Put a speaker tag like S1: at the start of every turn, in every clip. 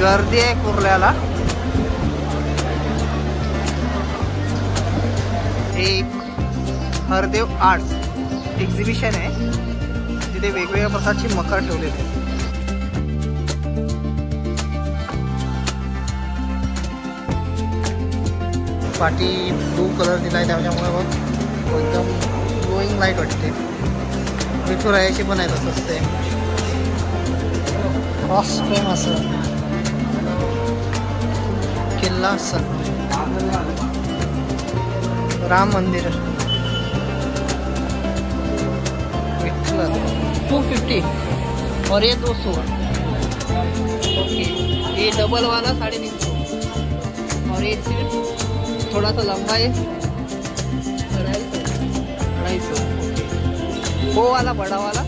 S1: गर्दी आहे कुर्ल्याला। एक हरदेव आर्ट्स एक्झिबिशन आहे, तिथे वेगवेगळ्या प्रकारची मखर ठेवलेली आहे। पाठी ब्लू कलर दिला आहे, त्याच्यामुळे मग एकदम ग्लोईंग लाईट वाटते। विठुरायाची पण आहे तसंच ते क्रॉस फ्रेम असं, किल्ला असं, राम मंदिर, विठ्ठल 250 और ये 200। ओके, ये डबल वाला 350 और ये सिर्फ थोड़ा सा लंबा है 250। वो वाला बड़ा वाला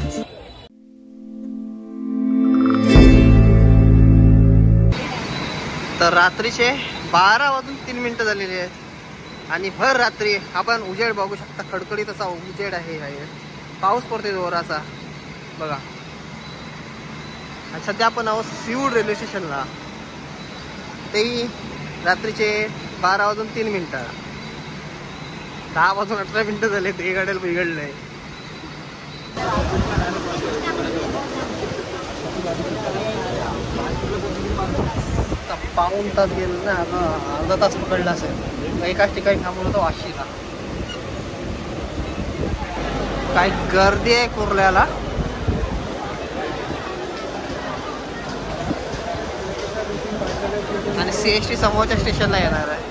S1: तर रात्रीचे 12:03 झालेले आहेत आणि भर रात्री आपण उजेड बघू शकता। खडखडीत असा उजेड आहे, पाऊस पडते जोराचा बघा। आणि सध्या आपण आहोत सीवूड रेल्वे स्टेशनला, तेही रात्रीचे 12:03। 10:18 झाले, ते गाड्याला बिघडलंय। पाऊण तास गेलं ना, अर्धा तास पकडला असेल। एकाच ठिकाणी थांबलो होतो वाशीला। काय गर्दी आहे कुर्ल्याला। आणि CST समोरच्या स्टेशनला येणार आहे।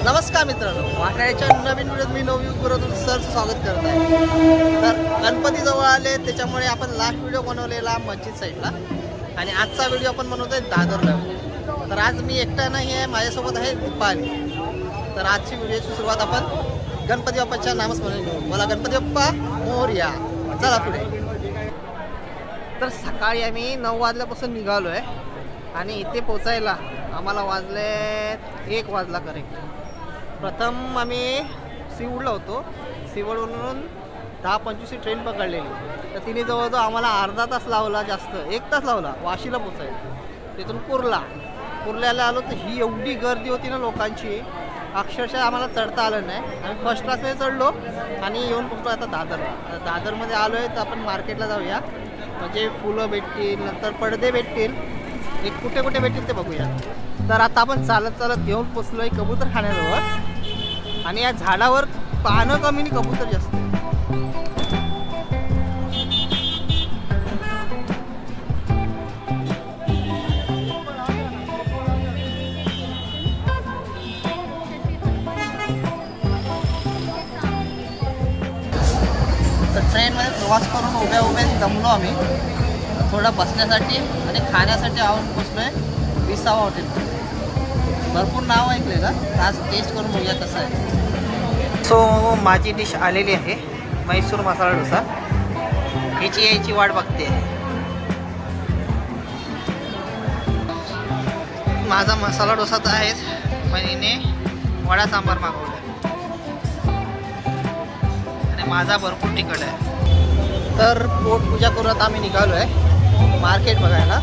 S1: नमस्कार मित्रांनो, वाकड्याच्या नवीन व्हिडिओत मी सर स्वागत करत आहे। तर गणपती जवळ आले, त्याच्यामुळे आपण लास्ट व्हिडिओ बनवलेला मस्जिद साईडला आणि आजचा व्हिडिओ आपण बनवतोय दादरला। तर आज मी एकटा नाही आहे, माझ्यासोबत आहे दीपाली। तर आजची व्हिडिओची सुरुवात आपण गणपती बाप्पाच्या नामस्मरण घेऊ। मला गणपती बाप्पा मोरया। चला पुढे। तर सकाळी आम्ही 9 वाजल्यापासून निघालो आहे आणि इथे पोचायला आम्हाला वाजले 1 वाजला करेक्ट। प्रथम आम्ही सीवूडला होतो, सीवूडवरून 10:25 ट्रेन पकडलेली। तर तिने जवळजवळ आम्हाला अर्धा तास लावला, जास्त 1 तास लावला वाशीला पोचायला। तिथून कुर्ल्याला आलो तर ही एवढी गर्दी होती ना लोकांची, अक्षरशः आम्हाला चढता आलं नाही। आम्ही फर्स्ट क्लासमध्ये चढलो आणि येऊन पोचलो आता दादरला। दादरमध्ये आलो आहे तर आपण मार्केटला जाऊया, म्हणजे फुलं भेटतील, नंतर पडदे भेटतील, एक कुठे कुठे भेटतील ते बघूया। तर आता आपण चालत चालत येऊन पोचलो आहे कबूतर खाण्याजवळ आणि या झाडावर पानं कमी आणि कबूतर जास्त। तर ट्रेनमध्ये प्रवास करून उभ्या दमलो आम्ही, थोडं बसण्यासाठी आणि खाण्यासाठी आवून पोचलोय विसावा हॉटेल। भरपूर नाव ऐकले का, आज टेस्ट करून बघूया कसं आहे। सो माझी डिश आलेली आहे, मैसूर मसाला डोसा। याची वाट बघते। माझा मसाला डोसा तर आहेच, पण हिने वडा सांबार मागवला आणि माझा भरपूर तिखट आहे। तर पोटपूजा करून आता आम्ही निघालो आहे मार्केट बघायला,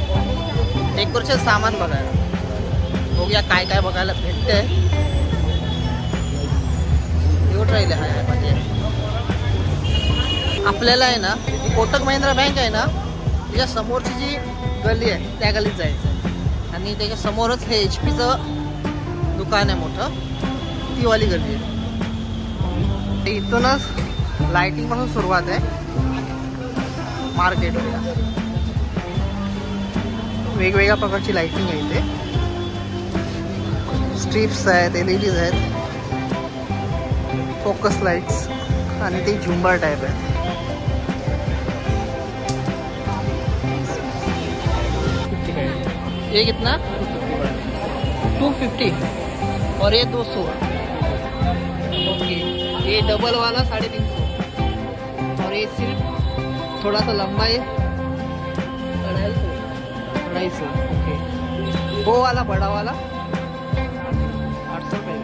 S1: डेकोरेशन सामान बघायला। बघूया काय काय बघायला भेटते। शेवट राहिले आहे म्हणजे आपल्याला आहे ना कोटक महिंद्रा बँक आहे ना त्याच्या समोरची जी गल्ली आहे त्या गल्लीत जायचं आणि त्याच्या समोरच हे HP दुकान आहे मोठं, ती वाली गल्ली आहे. इथूनच लाइटिंग पासून सुरुवात आहे मार्केट. वेगवेगळ्या प्रकारची लाइटिंग आहे इथे, स्ट्रिप्स आहेत, LEDs आहेत, फोकस लाइट्स आणि ते झुंबर टाइप आहे. ये कितना 250 और ये 200. ओके, ये डबल वाला 350 और ये सिर्फ थोड़ा सा लंबा है 250. ओके, वो वाला बड़ा वाला 800 रुपये.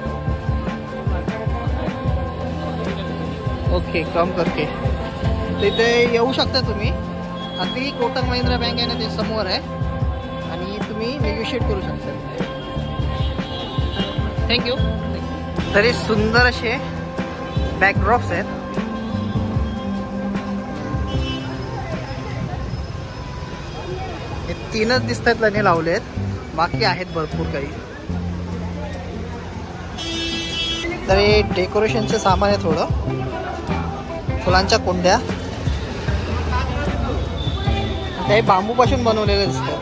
S1: ओके, कम करके तिथे येऊ शकता तुम्ही. अगदी कोटक महिंद्रा बँक आहे ना ते समोर आहे आणि तुम्ही नेगोशिएट करू शकता. थँक्यू. तरी सुंदर असे बॅकड्रॉप्स आहेत. हे 3च दिसतात लणे लावले आहेत, बाकी आहेत भरपूर काही. तर हे डेकोरेशनचे सामान आहे, थोडं फुलांच्या कुंड्या, ते बांबूपासून बनवलेले दिसतात.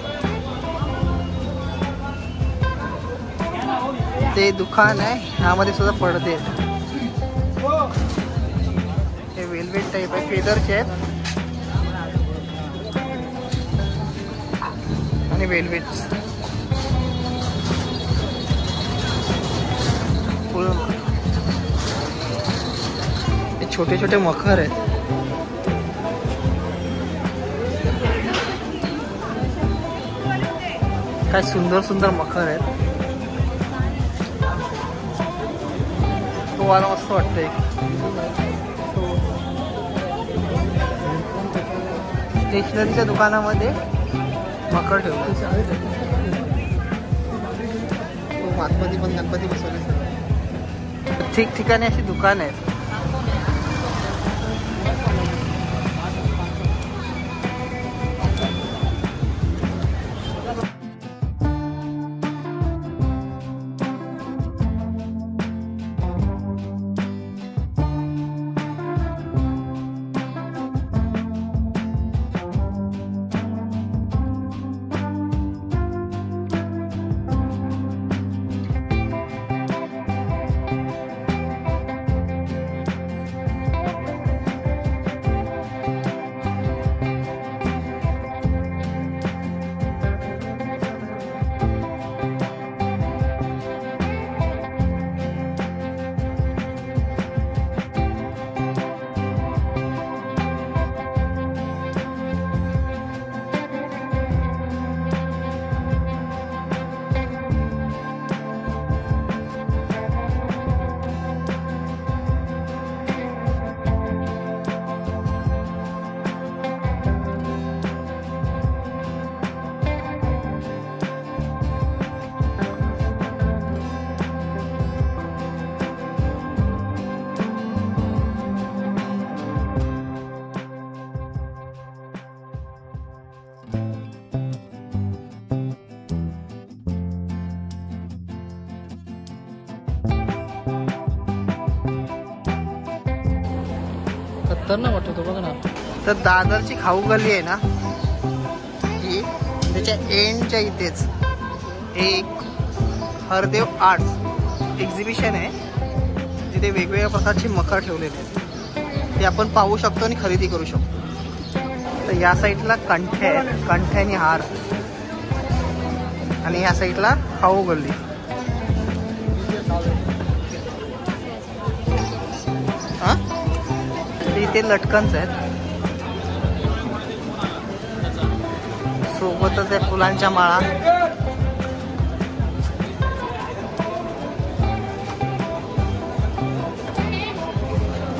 S1: ते दुकान आहे, ह्यामध्ये सुद्धा पडदे आहेत. हे वेलवेट टाईप आहे, फेदरचे आहेत आणि वेलवेट फुल. हे छोटे छोटे मखर आहेत. काय सुंदर सुंदर मखर आहेत. तो वाला मस्त वाटतंय. स्टेशनरीच्या दुकानामध्ये मखर ठेवलं. आतमध्ये पण गणपती बसवले. ठिकठिकाणी अशी दुकान आहेत. खतरनाक वाटतो बघा ना. तर दादरची खाऊ गल्ली आहे ना, ही त्याच्या एंडच्या इथेच एक हरदेव आर्ट्स एक्झिबिशन आहे, जिथे वेगवेगळ्या प्रकारची मखर ठेवलेले आहेत. ते आपण पाहू शकतो आणि खरेदी करू शकतो. तर या साईडला कंठे आहेत, कंठे आणि हार, आणि या साईडला खाऊ गल्ली. इथे लटकन्स आहेत, सोबतच आहे फुलांच्या माळा.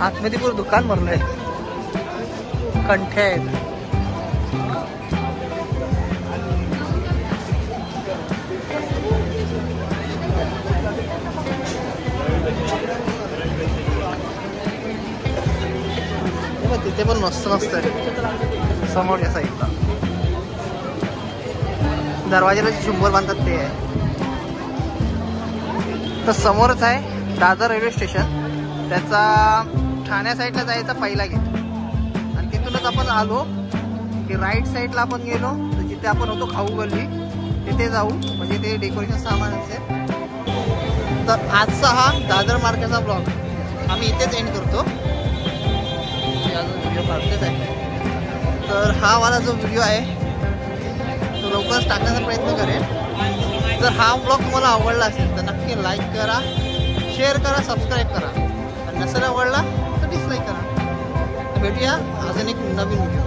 S1: आतमध्ये पूर्ण दुकान भरलंय. कंठे आहेत. तिथे पण मस्त मस्त आहे समोरच्या साईडला. दरवाजाला जे झुंबर बांधतात ते आहे. तर समोरच आहे दादर रेल्वे स्टेशन. त्याचा ठाण्या साईडला जायचा पहिला गेट आणि तिथूनच आपण आलो की राईट साईडला आपण गेलो तर जिथे आपण होतो खाऊ गल्ली तिथे जाऊ, म्हणजे ते डेकोरेशन सामान असेल. तर आजचा हा दादर मार्केटचा ब्लॉग आम्ही इथेच एंड करतो. अजून व्हिडिओ काढतेच आहे. तर हा वाला जो व्हिडिओ आहे तो लवकरच टाकण्याचा प्रयत्न करेन. जर हा ब्लॉग तुम्हाला आवडला असेल तर नक्की लाईक करा, शेअर करा, सबस्क्राईब करा. आणि नसेल आवडला तर डिसलाईक करा. भेटूया अजून एक नवीन व्हिडिओ.